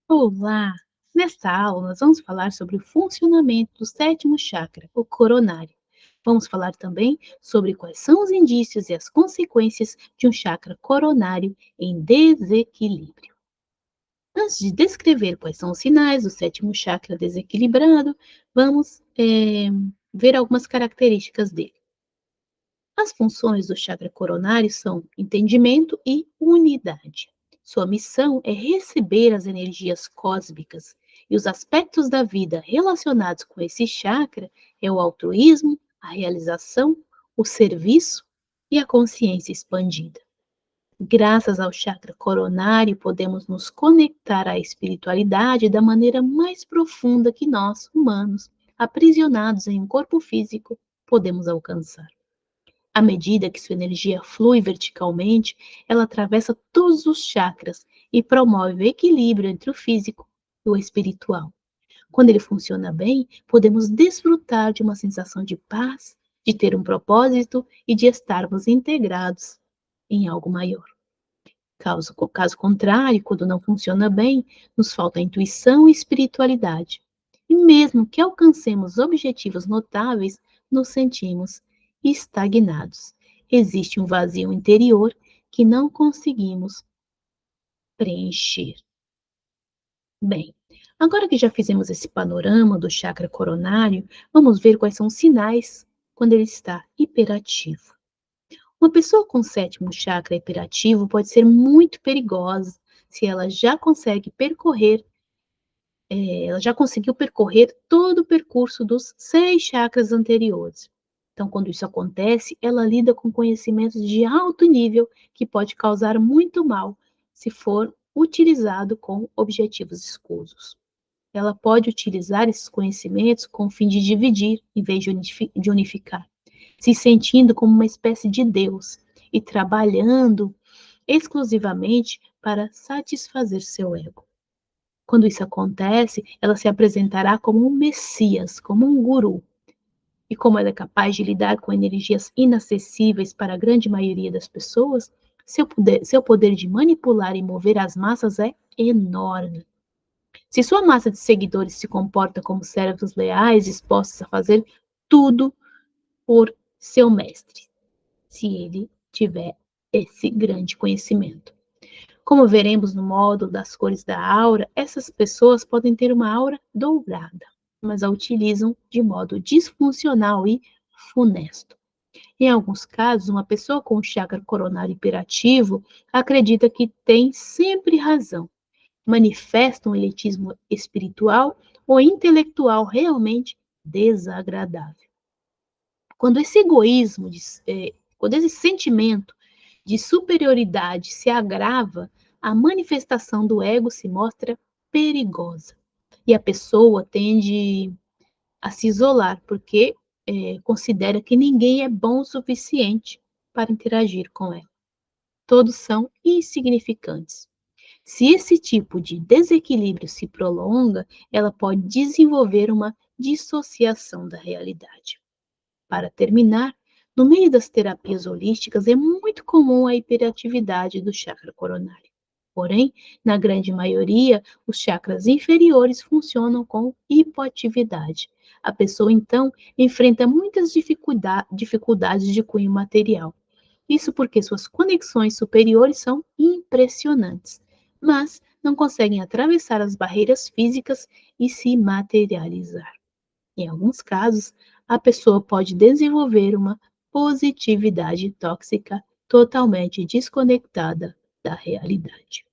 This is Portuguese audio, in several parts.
Olá! Nesta aula, nós vamos falar sobre o funcionamento do sétimo chakra, o coronário. Vamos falar também sobre quais são os indícios e as consequências de um chakra coronário em desequilíbrio. Antes de descrever quais são os sinais do sétimo chakra desequilibrado, vamos ver algumas características dele. As funções do chakra coronário são entendimento e unidade. Sua missão é receber as energias cósmicas e os aspectos da vida relacionados com esse chakra é o altruísmo, a realização, o serviço e a consciência expandida. Graças ao chakra coronário, podemos nos conectar à espiritualidade da maneira mais profunda que nós, humanos, aprisionados em um corpo físico, podemos alcançar. À medida que sua energia flui verticalmente, ela atravessa todos os chakras e promove o equilíbrio entre o físico e o espiritual. Quando ele funciona bem, podemos desfrutar de uma sensação de paz, de ter um propósito e de estarmos integrados em algo maior. Caso contrário, quando não funciona bem, nos falta intuição e espiritualidade. E mesmo que alcancemos objetivos notáveis, nos sentimos estagnados. Existe um vazio interior que não conseguimos preencher. Bem, agora que já fizemos esse panorama do chakra coronário, vamos ver quais são os sinais quando ele está hiperativo. Uma pessoa com sétimo chakra hiperativo pode ser muito perigosa se ela já conseguiu percorrer todo o percurso dos 6 chakras anteriores. Então, quando isso acontece, ela lida com conhecimentos de alto nível que pode causar muito mal se for utilizado com objetivos escusos. Ela pode utilizar esses conhecimentos com o fim de dividir, em vez de unificar, se sentindo como uma espécie de Deus e trabalhando exclusivamente para satisfazer seu ego. Quando isso acontece, ela se apresentará como um messias, como um guru. E como ela é capaz de lidar com energias inacessíveis para a grande maioria das pessoas, seu poder de manipular e mover as massas é enorme. Se sua massa de seguidores se comporta como servos leais, dispostos a fazer tudo por seu mestre, se ele tiver esse grande conhecimento. Como veremos no módulo das cores da aura, essas pessoas podem ter uma aura dourada, mas a utilizam de modo disfuncional e funesto. Em alguns casos, uma pessoa com o chakra coronário hiperativo acredita que tem sempre razão, manifesta um elitismo espiritual ou intelectual realmente desagradável. Quando esse quando esse sentimento de superioridade se agrava, a manifestação do ego se mostra perigosa. E a pessoa tende a se isolar, porque considera que ninguém é bom o suficiente para interagir com ela. Todos são insignificantes. Se esse tipo de desequilíbrio se prolonga, ela pode desenvolver uma dissociação da realidade. Para terminar, no meio das terapias holísticas é muito comum a hiperatividade do chakra coronário. Porém, na grande maioria, os chakras inferiores funcionam com hipoatividade. A pessoa, então, enfrenta muitas dificuldades de cunho material. Isso porque suas conexões superiores são impressionantes, mas não conseguem atravessar as barreiras físicas e se materializar. Em alguns casos, a pessoa pode desenvolver uma positividade tóxica totalmente desconectada da realidade.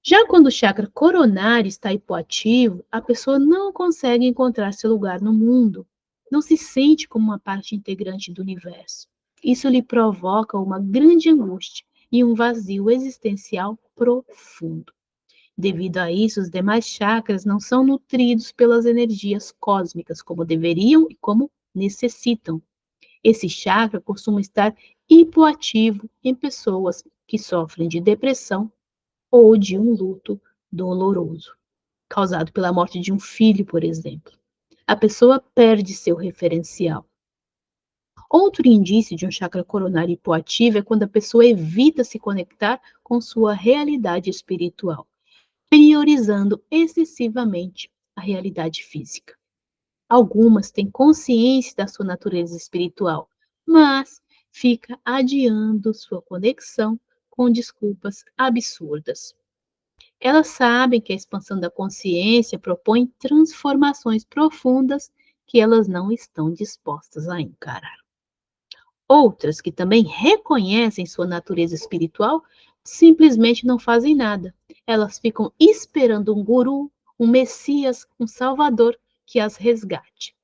Já quando o chakra coronário está hipoativo, a pessoa não consegue encontrar seu lugar no mundo, não se sente como uma parte integrante do universo. Isso lhe provoca uma grande angústia e um vazio existencial profundo. Devido a isso, os demais chakras não são nutridos pelas energias cósmicas como deveriam e como necessitam. Esse chakra costuma estar hipoativo em pessoas que sofrem de depressão ou de um luto doloroso, causado pela morte de um filho, por exemplo. A pessoa perde seu referencial. Outro indício de um chakra coronário hipoativo é quando a pessoa evita se conectar com sua realidade espiritual. priorizando excessivamente a realidade física. Algumas têm consciência da sua natureza espiritual, mas fica adiando sua conexão com desculpas absurdas. Elas sabem que a expansão da consciência propõe transformações profundas que elas não estão dispostas a encarar. Outras, que também reconhecem sua natureza espiritual, simplesmente não fazem nada. Elas ficam esperando um guru, um messias, um salvador que as resgate.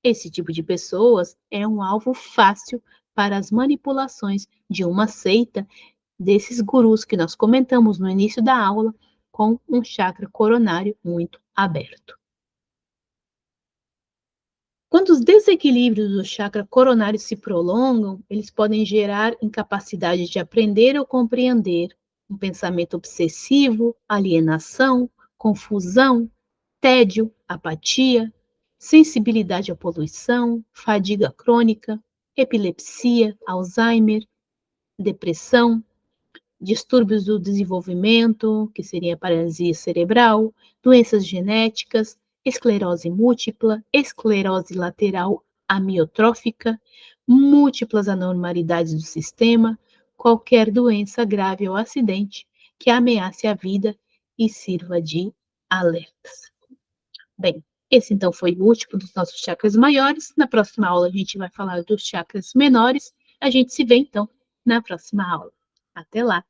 Esse tipo de pessoas é um alvo fácil para as manipulações de uma seita desses gurus que nós comentamos no início da aula, com um chakra coronário muito aberto. Quando os desequilíbrios do chakra coronário se prolongam, eles podem gerar incapacidade de aprender ou compreender, um pensamento obsessivo, alienação, confusão, tédio, apatia, sensibilidade à poluição, fadiga crônica, epilepsia, Alzheimer, depressão, distúrbios do desenvolvimento, que seria a paralisia cerebral, doenças genéticas, esclerose múltipla, esclerose lateral amiotrófica, múltiplas anormalidades do sistema, qualquer doença grave ou acidente que ameace a vida e sirva de alertas. Bem, esse então foi o último dos nossos chakras maiores. Na próxima aula a gente vai falar dos chakras menores. A gente se vê então na próxima aula. Até lá!